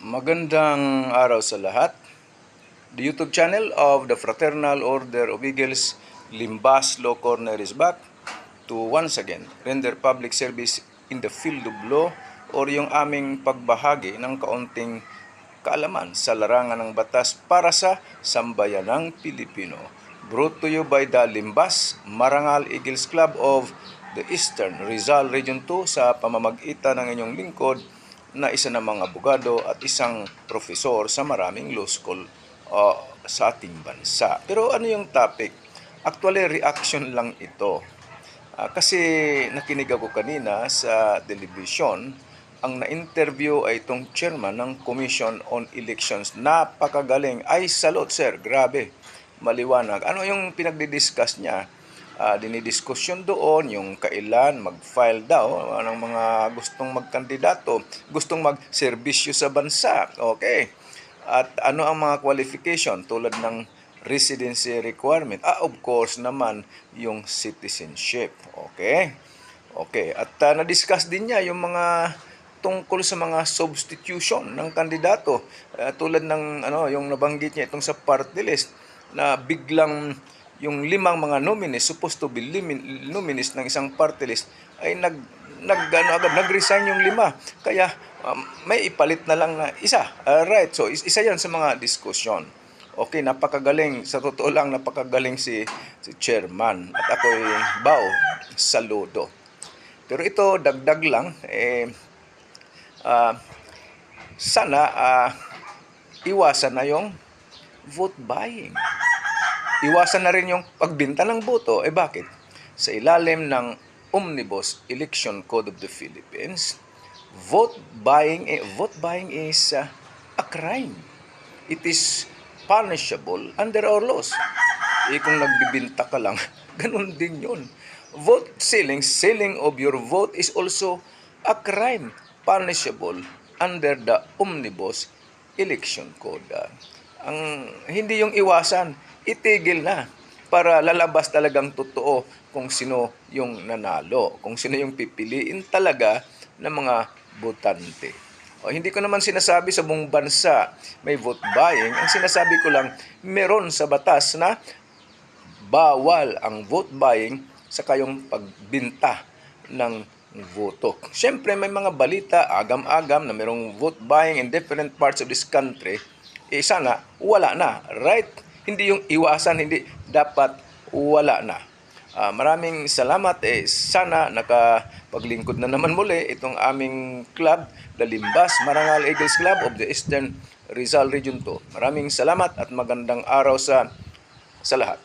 Magandang araw sa lahat. The YouTube channel of the Fraternal Order of Eagles Limbas Law Corner is back to once again render public service in the field of law or yung aming pagbahagi ng kaunting kaalaman sa larangan ng batas para sa sambayanang Pilipino. Brought to you by the Limbas Marangal Eagles Club of the Eastern Rizal Region 2 sa pamamagitan ng inyong lingkod na isa namang abogado at isang profesor sa maraming law school sa ating bansa. Pero ano yung topic? Actually, reaction lang ito. Kasi nakinig ako kanina sa television, ang na-interview ay itong chairman ng Commission on Elections. Napakagaling. Ay, salute sir. Grabe. Maliwanag. Ano yung pinagdi-discuss niya? Dinidiskusyon doon yung kailan mag-file daw ng mga gustong magkandidato, gustong mag-serbisyo sa bansa. Okay. At ano ang mga qualification tulad ng residency requirement? Of course naman yung citizenship. Okay. Okay. At na-discuss din niya yung mga tungkol sa mga substitution ng kandidato. Tulad ng yung nabanggit niya itong sa party list na biglang yung limang mga nominees, supposed to be nominees ng isang party list, ay nag-resign yung lima. Kaya may ipalit na lang na isa. Right, so isa yan sa mga diskusyon. Okay, napakagaling. Sa totoo lang, napakagaling si chairman. At ako'y saludo. Pero ito, dagdag lang, sana iwasan na yung vote buying. Iwasan na rin yung pagbinta ng boto. Bakit? Sa ilalim ng Omnibus Election Code of the Philippines, vote buying is a crime. It is punishable under our laws. Kung nagbibinta ka lang, ganun din yun. Vote selling of your vote is also a crime, punishable under the Omnibus Election Code. Ang hindi yung iwasan, itigil na para lalabas talagang totoo kung sino yung nanalo, kung sino yung pipiliin talaga ng mga botante. Hindi ko naman sinasabi sa buong bansa may vote buying. Ang sinasabi ko lang, meron sa batas na bawal ang vote buying sa kayong pagbinta ng voto. Siyempre may mga balita, agam-agam na merong vote buying in different parts of this country. Sana wala na, right? Hindi yung iwasan, hindi dapat wala na. Maraming salamat. Sana nakapaglingkod na naman muli itong aming club, the Limbas Marangal Eagles Club of the Eastern Rizal Region 2. Maraming salamat at magandang araw sa lahat.